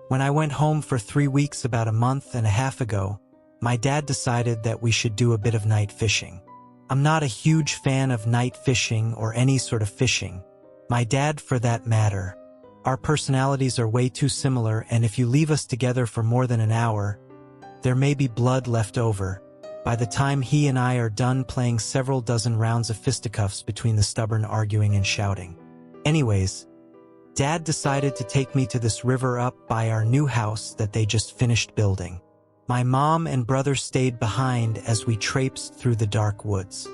When I went home for 3 weeks about a month and a half ago, my dad decided that we should do a bit of night fishing. I'm not a huge fan of night fishing or any sort of fishing. My dad, for that matter. Our personalities are way too similar, and if you leave us together for more than an hour, there may be blood left over. By the time he and I are done playing several dozen rounds of fisticuffs between the stubborn arguing and shouting. Anyways, Dad decided to take me to this river up by our new house that they just finished building. My mom and brother stayed behind as we traipsed through the dark woods.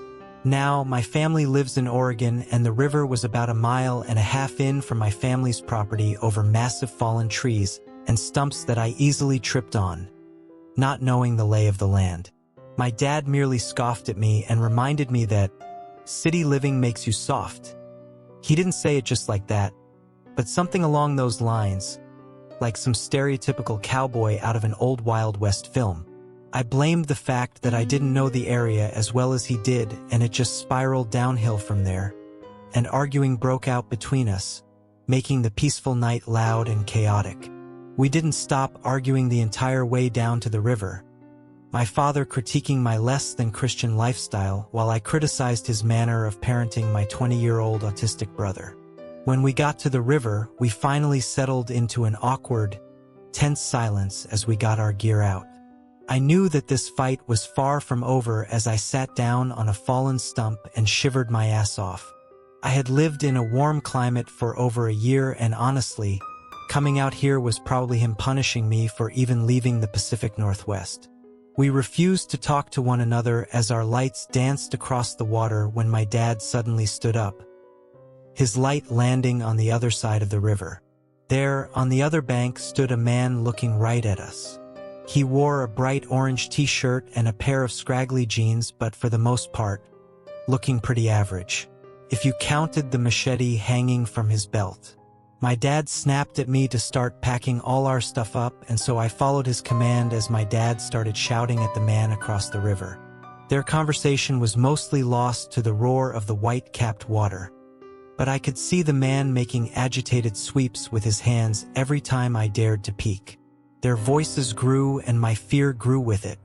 Now, my family lives in Oregon, and the river was about 1.5 miles in from my family's property over massive fallen trees and stumps that I easily tripped on, not knowing the lay of the land. My dad merely scoffed at me and reminded me that city living makes you soft. He didn't say it just like that, but something along those lines, like some stereotypical cowboy out of an old Wild West film. I blamed the fact that I didn't know the area as well as he did, and it just spiraled downhill from there, and arguing broke out between us, making the peaceful night loud and chaotic. We didn't stop arguing the entire way down to the river, my father critiquing my less-than-Christian lifestyle while I criticized his manner of parenting my 20-year-old autistic brother. When we got to the river, we finally settled into an awkward, tense silence as we got our gear out. I knew that this fight was far from over as I sat down on a fallen stump and shivered my ass off. I had lived in a warm climate for over a year, and honestly, coming out here was probably him punishing me for even leaving the Pacific Northwest. We refused to talk to one another as our lights danced across the water when my dad suddenly stood up, his light landing on the other side of the river. There, on the other bank, stood a man looking right at us. He wore a bright orange t-shirt and a pair of scraggly jeans, but for the most part, looking pretty average, if you counted the machete hanging from his belt. My dad snapped at me to start packing all our stuff up, and so I followed his command as my dad started shouting at the man across the river. Their conversation was mostly lost to the roar of the white-capped water, but I could see the man making agitated sweeps with his hands every time I dared to peek. Their voices grew, and my fear grew with it.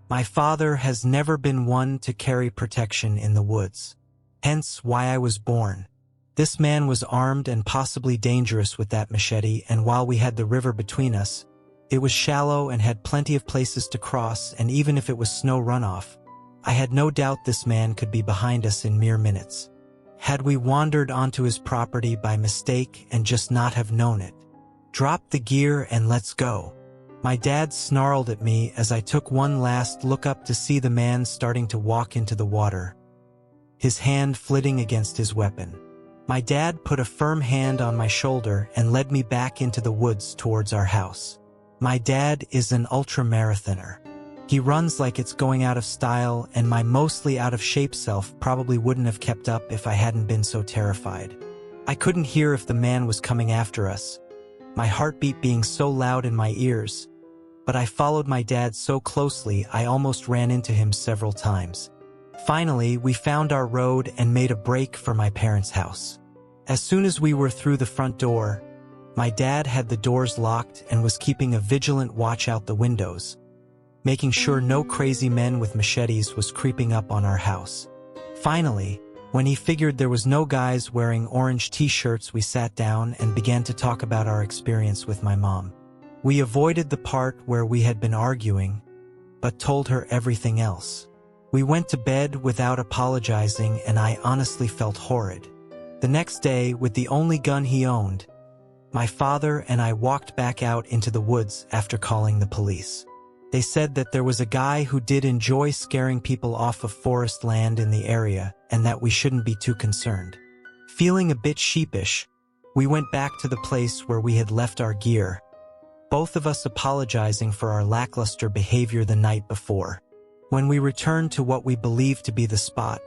My father has never been one to carry protection in the woods, hence why I was born. This man was armed and possibly dangerous with that machete, and while we had the river between us, it was shallow and had plenty of places to cross, and even if it was snow runoff, I had no doubt this man could be behind us in mere minutes. Had we wandered onto his property by mistake and just not have known it? Drop the gear and let's go. My dad snarled at me as I took one last look up to see the man starting to walk into the water, his hand flitting against his weapon. My dad put a firm hand on my shoulder and led me back into the woods towards our house. My dad is an ultra-marathoner. He runs like it's going out of style, and my mostly out-of-shape self probably wouldn't have kept up if I hadn't been so terrified. I couldn't hear if the man was coming after us, my heartbeat being so loud in my ears, but I followed my dad so closely I almost ran into him several times. Finally, we found our road and made a break for my parents' house. As soon as we were through the front door, my dad had the doors locked and was keeping a vigilant watch out the windows, making sure no crazy men with machetes was creeping up on our house. Finally, when he figured there was no guys wearing orange t-shirts, we sat down and began to talk about our experience with my mom. We avoided the part where we had been arguing, but told her everything else. We went to bed without apologizing, and I honestly felt horrid. The next day, with the only gun he owned, my father and I walked back out into the woods after calling the police. They said that there was a guy who did enjoy scaring people off of forest land in the area, and that we shouldn't be too concerned. Feeling a bit sheepish, we went back to the place where we had left our gear, both of us apologizing for our lackluster behavior the night before. When we returned to what we believed to be the spot,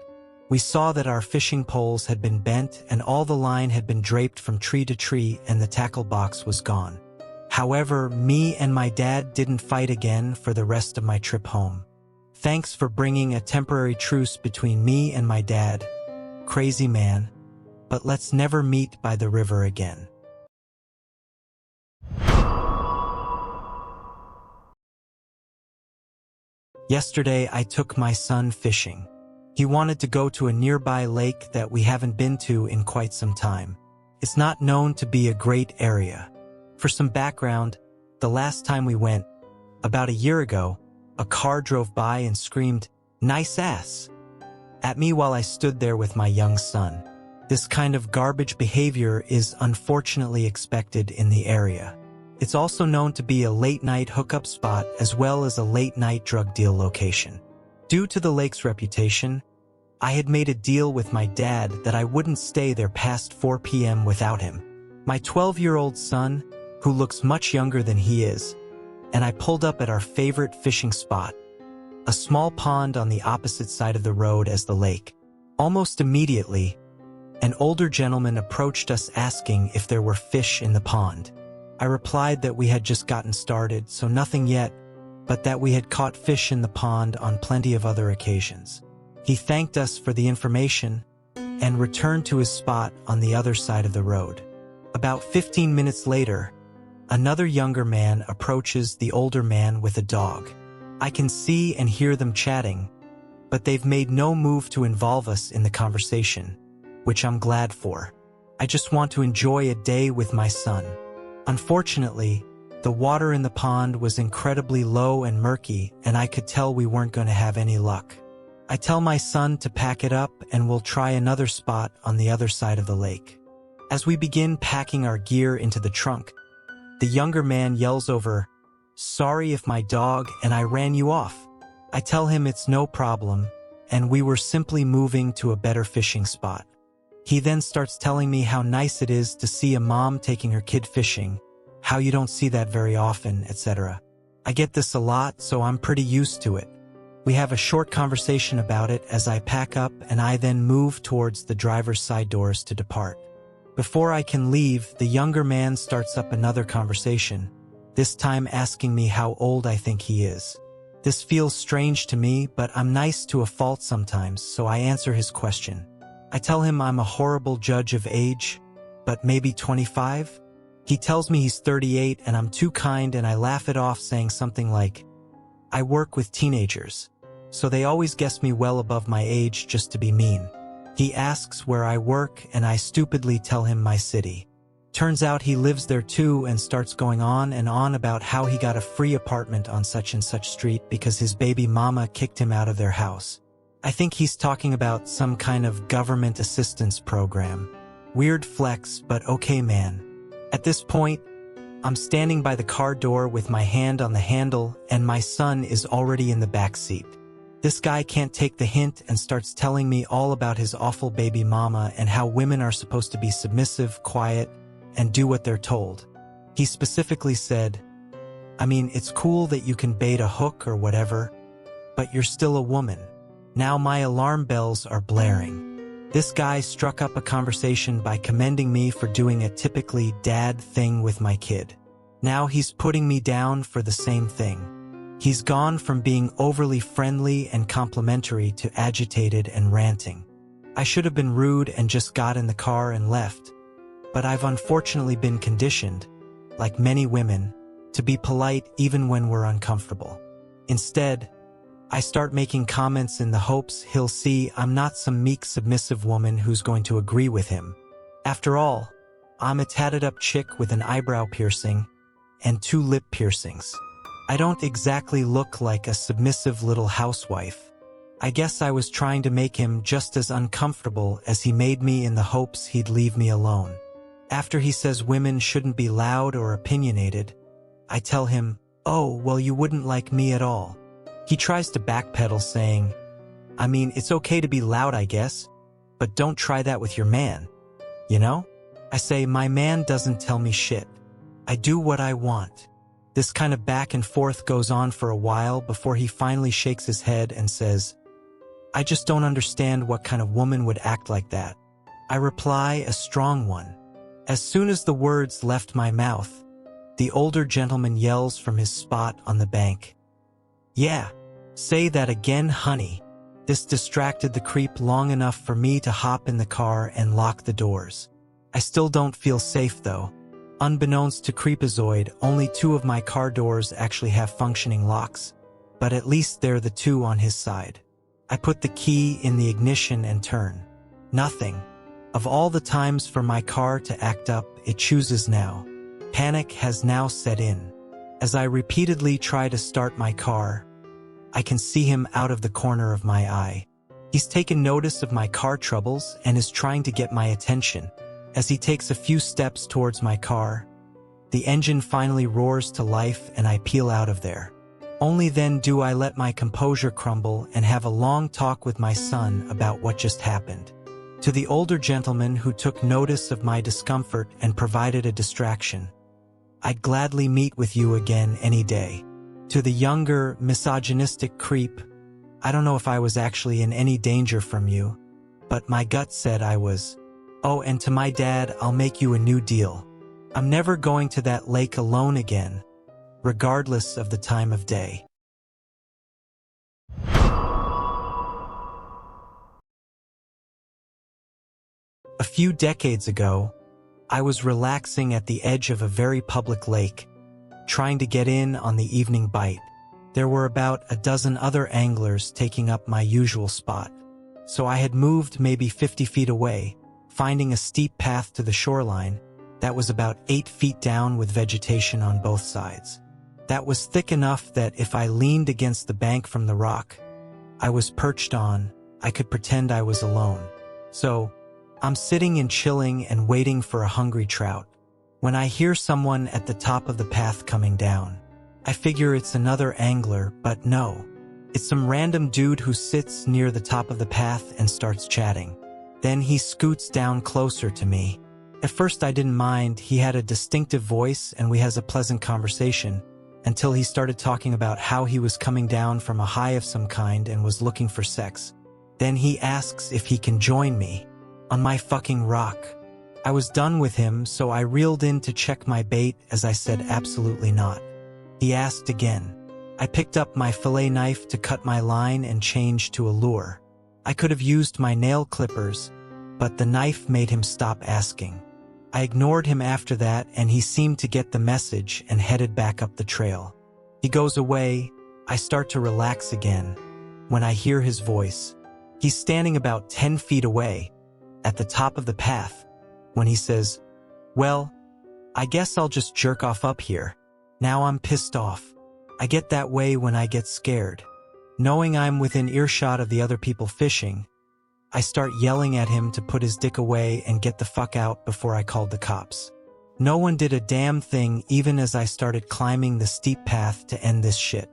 we saw that our fishing poles had been bent and all the line had been draped from tree to tree, and the tackle box was gone. However, me and my dad didn't fight again for the rest of my trip home. Thanks for bringing a temporary truce between me and my dad, crazy man, but let's never meet by the river again. Yesterday, I took my son fishing. He wanted to go to a nearby lake that we haven't been to in quite some time. It's not known to be a great area. For some background, the last time we went, about a year ago, a car drove by and screamed, "Nice ass," at me while I stood there with my young son. This kind of garbage behavior is unfortunately expected in the area. It's also known to be a late-night hookup spot as well as a late-night drug deal location. Due to the lake's reputation, I had made a deal with my dad that I wouldn't stay there past 4 p.m. without him. My 12-year-old son, who looks much younger than he is, and I pulled up at our favorite fishing spot, a small pond on the opposite side of the road as the lake. Almost immediately, an older gentleman approached us asking if there were fish in the pond. I replied that we had just gotten started, so nothing yet, but that we had caught fish in the pond on plenty of other occasions. He thanked us for the information and returned to his spot on the other side of the road. About 15 minutes later, another younger man approaches the older man with a dog. I can see and hear them chatting, but they've made no move to involve us in the conversation, which I'm glad for. I just want to enjoy a day with my son. Unfortunately, the water in the pond was incredibly low and murky, and I could tell we weren't going to have any luck. I tell my son to pack it up and we'll try another spot on the other side of the lake. As we begin packing our gear into the trunk, the younger man yells over, "Sorry if my dog and I ran you off." I tell him it's no problem, and we were simply moving to a better fishing spot. He then starts telling me how nice it is to see a mom taking her kid fishing, how you don't see that very often, etc. I get this a lot, so I'm pretty used to it. We have a short conversation about it as I pack up, and I then move towards the driver's side doors to depart. Before I can leave, the younger man starts up another conversation, this time asking me how old I think he is. This feels strange to me, but I'm nice to a fault sometimes, so I answer his question. I tell him I'm a horrible judge of age, but maybe 25? He tells me he's 38 and I'm too kind, and I laugh it off saying something like, "I work with teenagers, so they always guess me well above my age just to be mean." He asks where I work and I stupidly tell him my city. Turns out he lives there too and starts going on and on about how he got a free apartment on such and such street because his baby mama kicked him out of their house. I think he's talking about some kind of government assistance program. Weird flex, but okay, man. At this point, I'm standing by the car door with my hand on the handle and my son is already in the back seat. This guy can't take the hint and starts telling me all about his awful baby mama and how women are supposed to be submissive, quiet, and do what they're told. He specifically said, "I mean, it's cool that you can bait a hook or whatever, but you're still a woman." Now my alarm bells are blaring. This guy struck up a conversation by commending me for doing a typically dad thing with my kid. Now he's putting me down for the same thing. He's gone from being overly friendly and complimentary to agitated and ranting. I should have been rude and just got in the car and left, but I've unfortunately been conditioned, like many women, to be polite even when we're uncomfortable. Instead, I start making comments in the hopes he'll see I'm not some meek, submissive woman who's going to agree with him. After all, I'm a tatted-up chick with an eyebrow piercing and 2 lip piercings. I don't exactly look like a submissive little housewife. I guess I was trying to make him just as uncomfortable as he made me in the hopes he'd leave me alone. After he says women shouldn't be loud or opinionated, I tell him, "Oh, well, you wouldn't like me at all." He tries to backpedal saying, "I mean, it's okay to be loud, I guess, but don't try that with your man, you know?" I say, "My man doesn't tell me shit. I do what I want." This kind of back and forth goes on for a while before he finally shakes his head and says, "I just don't understand what kind of woman would act like that." I reply, "A strong one." As soon as the words left my mouth, the older gentleman yells from his spot on the bank, "Yeah, say that again, honey." This distracted the creep long enough for me to hop in the car and lock the doors. I still don't feel safe though. Unbeknownst to Creepazoid, only 2 of my car doors actually have functioning locks. but at least they're the two on his side. I put the key in the ignition and turn. Nothing. Of all the times for my car to act up, it chooses now. Panic has now set in. As I repeatedly try to start my car, I can see him out of the corner of my eye. He's taken notice of my car troubles and is trying to get my attention. As he takes a few steps towards my car, the engine finally roars to life and I peel out of there. Only then do I let my composure crumble and have a long talk with my son about what just happened. To the older gentleman who took notice of my discomfort and provided a distraction, I'd gladly meet with you again any day. To the younger, misogynistic creep, I don't know if I was actually in any danger from you, but my gut said I was. Oh, and to my dad, I'll make you a new deal. I'm never going to that lake alone again, regardless of the time of day. A few decades ago, I was relaxing at the edge of a very public lake, trying to get in on the evening bite. There were about a dozen other anglers taking up my usual spot, so I had moved maybe 50 feet away, finding a steep path to the shoreline that was about 8 feet down with vegetation on both sides. That was thick enough that if I leaned against the bank from the rock I was perched on, I could pretend I was alone. So, I'm sitting and chilling and waiting for a hungry trout, when I hear someone at the top of the path coming down. I figure it's another angler, but no. It's some random dude who sits near the top of the path and starts chatting. Then he scoots down closer to me. At first I didn't mind, he had a distinctive voice and we has a pleasant conversation, until he started talking about how he was coming down from a high of some kind and was looking for sex. Then he asks if he can join me on my fucking rock. I was done with him, so I reeled in to check my bait as I said absolutely not. He asked again. I picked up my fillet knife to cut my line and change to a lure. I could have used my nail clippers, but the knife made him stop asking. I ignored him after that and he seemed to get the message and headed back up the trail. He goes away, I start to relax again, when I hear his voice. He's standing about 10 feet away, at the top of the path, when he says, "Well, I guess I'll just jerk off up here." Now I'm pissed off. I get that way when I get scared. Knowing I'm within earshot of the other people fishing, I start yelling at him to put his dick away and get the fuck out before I called the cops. No one did a damn thing even as I started climbing the steep path to end this shit.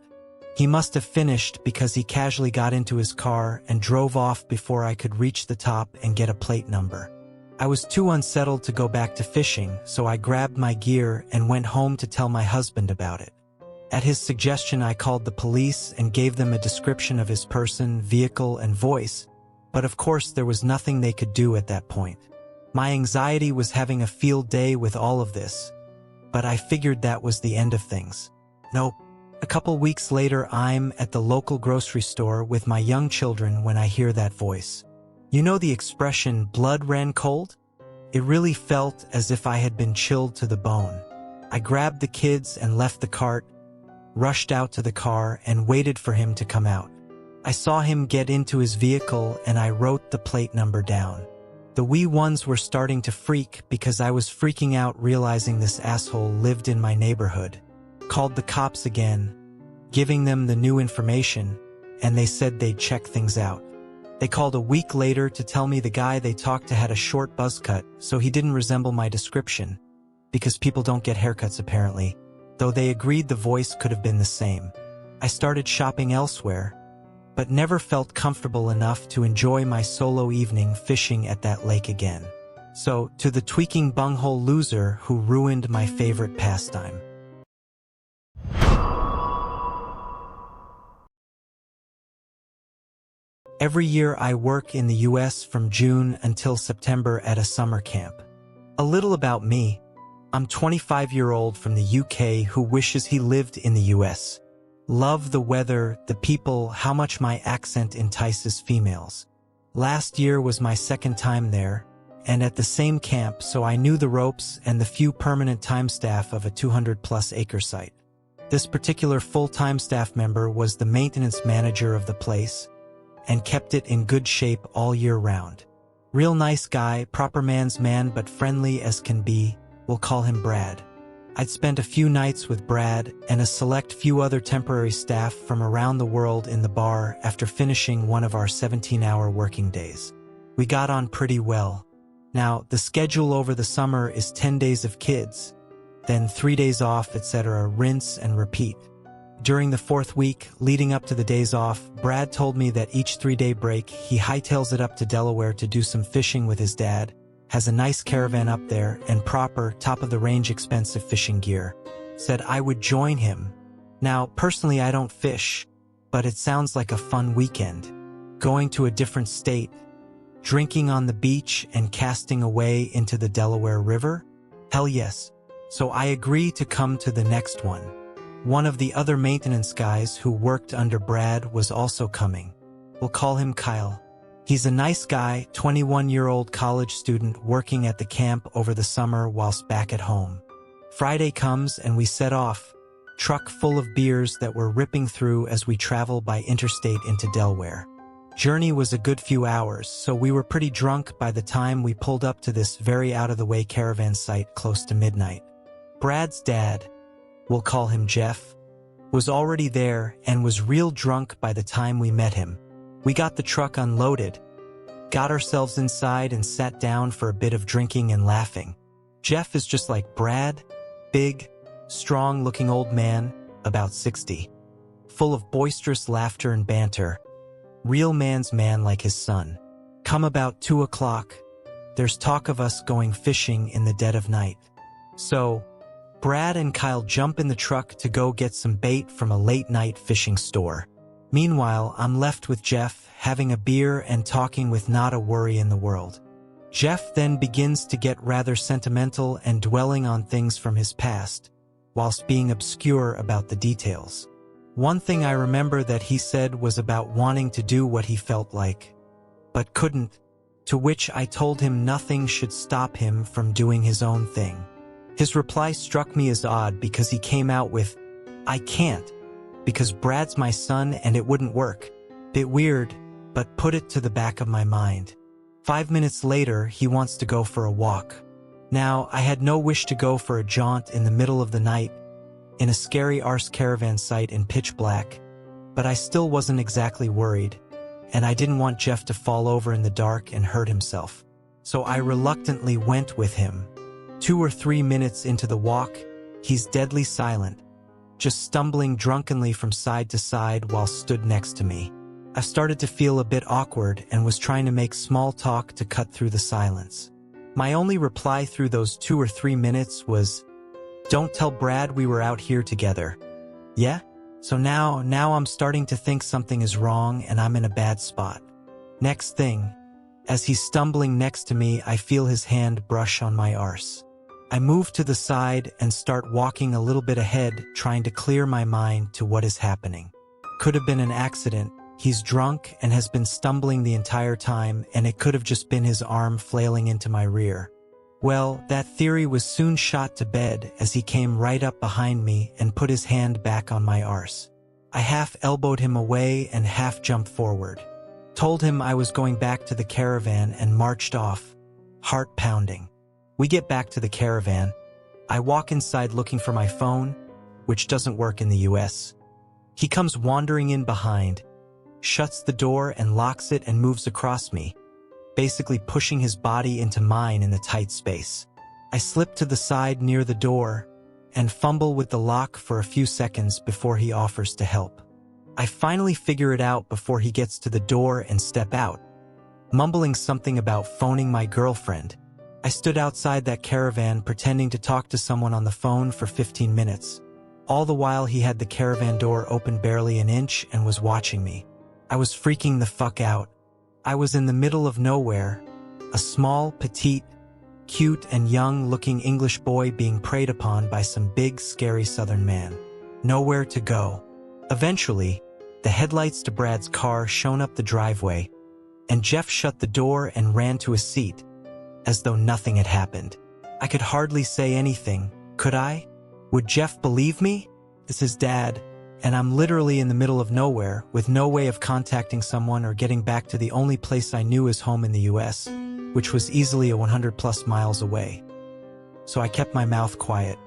He must have finished because he casually got into his car and drove off before I could reach the top and get a plate number. I was too unsettled to go back to fishing, so I grabbed my gear and went home to tell my husband about it. At his suggestion, I called the police and gave them a description of his person, vehicle, and voice, but of course there was nothing they could do at that point. My anxiety was having a field day with all of this, but I figured that was the end of things. Nope. A couple weeks later, I'm at the local grocery store with my young children when I hear that voice. You know the expression, blood ran cold? It really felt as if I had been chilled to the bone. I grabbed the kids and left the cart, rushed out to the car, and waited for him to come out. I saw him get into his vehicle and I wrote the plate number down. The wee ones were starting to freak because I was freaking out realizing this asshole lived in my neighborhood. Called the cops again, giving them the new information, and they said they'd check things out. They called a week later to tell me the guy they talked to had a short buzz cut, so he didn't resemble my description, because people don't get haircuts apparently, though they agreed the voice could have been the same. I started shopping elsewhere, but never felt comfortable enough to enjoy my solo evening fishing at that lake again. So, to the tweaking bunghole loser who ruined my favorite pastime. Every year I work in the US from June until September at a summer camp. A little about me. I'm 25-year-old from the UK who wishes he lived in the US. Love the weather, the people, how much my accent entices females. Last year was my second time there, and at the same camp, so I knew the ropes and the few permanent time staff of a 200-plus acre site. This particular full-time staff member was the maintenance manager of the place and kept it in good shape all year round. Real nice guy, proper man's man but friendly as can be. We'll call him Brad. I'd spent a few nights with Brad and a select few other temporary staff from around the world in the bar after finishing one of our 17-hour working days. We got on pretty well. Now, the schedule over the summer is 10 days of kids, then 3 days off, etc., rinse and repeat. During the 4th week, leading up to the days off, Brad told me that each 3-day break, he hightails it up to Delaware to do some fishing with his dad, has a nice caravan up there, and proper, top-of-the-range expensive fishing gear. Said I would join him. Now, personally I don't fish, but it sounds like a fun weekend. Going to a different state, drinking on the beach and casting away into the Delaware River? Hell yes. So I agree to come to the next one. One of the other maintenance guys who worked under Brad was also coming. We'll call him Kyle. He's a nice guy, 21-year-old college student working at the camp over the summer whilst back at home. Friday comes and we set off, truck full of beers that we're ripping through as we travel by interstate into Delaware. Journey was a good few hours, so we were pretty drunk by the time we pulled up to this very out-of-the-way caravan site close to midnight. Brad's dad, we'll call him Jeff, was already there and was real drunk by the time we met him. We got the truck unloaded, got ourselves inside and sat down for a bit of drinking and laughing. Jeff is just like Brad, big, strong-looking old man, about 60. Full of boisterous laughter and banter. Real man's man like his son. Come about 2 o'clock, there's talk of us going fishing in the dead of night. So, Brad and Kyle jump in the truck to go get some bait from a late-night fishing store. Meanwhile, I'm left with Jeff, having a beer and talking with not a worry in the world. Jeff then begins to get rather sentimental and dwelling on things from his past, whilst being obscure about the details. One thing I remember that he said was about wanting to do what he felt like, but couldn't, to which I told him nothing should stop him from doing his own thing. His reply struck me as odd because he came out with, "I can't, because Brad's my son and it wouldn't work." Bit weird, but put it to the back of my mind. 5 minutes later, he wants to go for a walk. Now, I had no wish to go for a jaunt in the middle of the night, in a scary arse caravan site in pitch black, but I still wasn't exactly worried, and I didn't want Jeff to fall over in the dark and hurt himself. So I reluctantly went with him. 2 or 3 minutes into the walk, he's deadly silent, just stumbling drunkenly from side to side while stood next to me. I started to feel a bit awkward and was trying to make small talk to cut through the silence. My only reply through those 2 or 3 minutes was, "Don't tell Brad we were out here together." Yeah? So now I'm starting to think something is wrong and I'm in a bad spot. Next thing, as he's stumbling next to me, I feel his hand brush on my arse. I move to the side and start walking a little bit ahead, trying to clear my mind to what is happening. Could have been an accident. He's drunk and has been stumbling the entire time, and it could have just been his arm flailing into my rear. Well, that theory was soon shot to bed as he came right up behind me and put his hand back on my arse. I half elbowed him away and half jumped forward. Told him I was going back to the caravan and marched off, heart pounding. We get back to the caravan. I walk inside looking for my phone, which doesn't work in the US. He comes wandering in behind, shuts the door and locks it and moves across me, basically pushing his body into mine in the tight space. I slip to the side near the door and fumble with the lock for a few seconds before he offers to help. I finally figure it out before he gets to the door and step out, mumbling something about phoning my girlfriend. I stood outside that caravan pretending to talk to someone on the phone for 15 minutes. All the while he had the caravan door open barely an inch and was watching me. I was freaking the fuck out. I was in the middle of nowhere, a small, petite, cute and young-looking English boy being preyed upon by some big, scary southern man. Nowhere to go. Eventually, the headlights to Brad's car shone up the driveway, and Jeff shut the door and ran to a seat, as though nothing had happened. I could hardly say anything, could I? Would Jeff believe me? This is Dad, and I'm literally in the middle of nowhere, with no way of contacting someone or getting back to the only place I knew as home in the US, which was easily a 100+ miles away. So I kept my mouth quiet.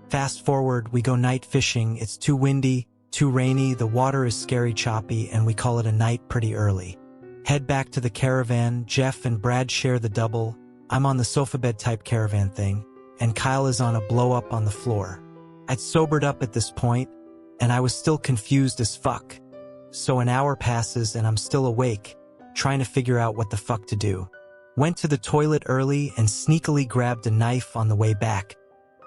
Fast forward, we go night fishing. It's too windy, too rainy, the water is scary choppy, and we call it a night pretty early. Head back to the caravan. Jeff and Brad share the double. I'm on the sofa bed type caravan thing, and Kyle is on a blow-up on the floor. I'd sobered up at this point, and I was still confused as fuck. So an hour passes and I'm still awake, trying to figure out what the fuck to do. Went to the toilet early and sneakily grabbed a knife on the way back,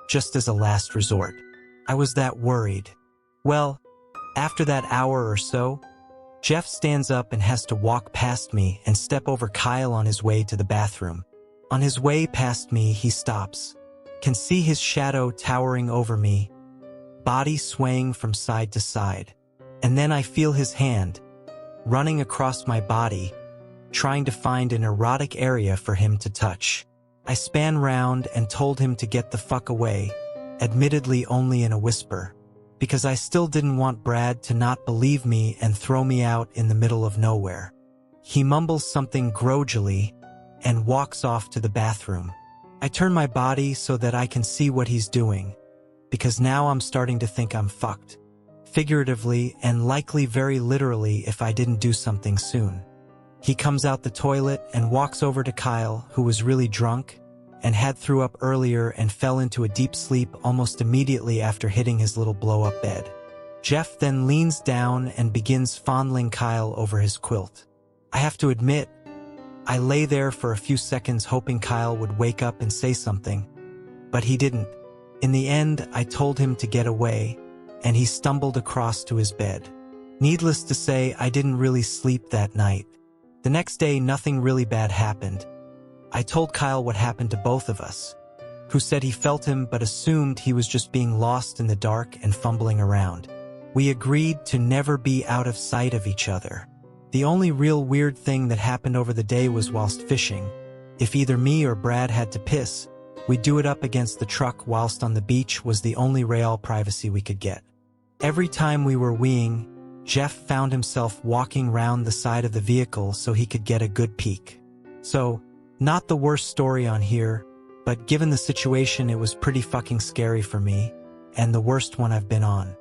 just as a last resort. I was that worried. Well, after that hour or so, Jeff stands up and has to walk past me and step over Kyle on his way to the bathroom. On his way past me, he stops. Can see his shadow towering over me, body swaying from side to side. And then I feel his hand running across my body, trying to find an erotic area for him to touch. I span round and told him to get the fuck away, admittedly only in a whisper, because I still didn't want Brad to not believe me and throw me out in the middle of nowhere. He mumbles something grudgingly and walks off to the bathroom. I turn my body so that I can see what he's doing, because now I'm starting to think I'm fucked, figuratively and likely very literally if I didn't do something soon. He comes out the toilet and walks over to Kyle, who was really drunk and had threw up earlier and fell into a deep sleep almost immediately after hitting his little blow-up bed. Jeff then leans down and begins fondling Kyle over his quilt. I have to admit, I lay there for a few seconds hoping Kyle would wake up and say something, but he didn't. In the end, I told him to get away, and he stumbled across to his bed. Needless to say, I didn't really sleep that night. The next day, nothing really bad happened. I told Kyle what happened to both of us, who said he felt him but assumed he was just being lost in the dark and fumbling around. We agreed to never be out of sight of each other. The only real weird thing that happened over the day was whilst fishing. If either me or Brad had to piss, we'd do it up against the truck whilst on the beach was the only real privacy we could get. Every time we were weeing, Jeff found himself walking round the side of the vehicle so he could get a good peek. So, not the worst story on here, but given the situation it was pretty fucking scary for me, and the worst one I've been on.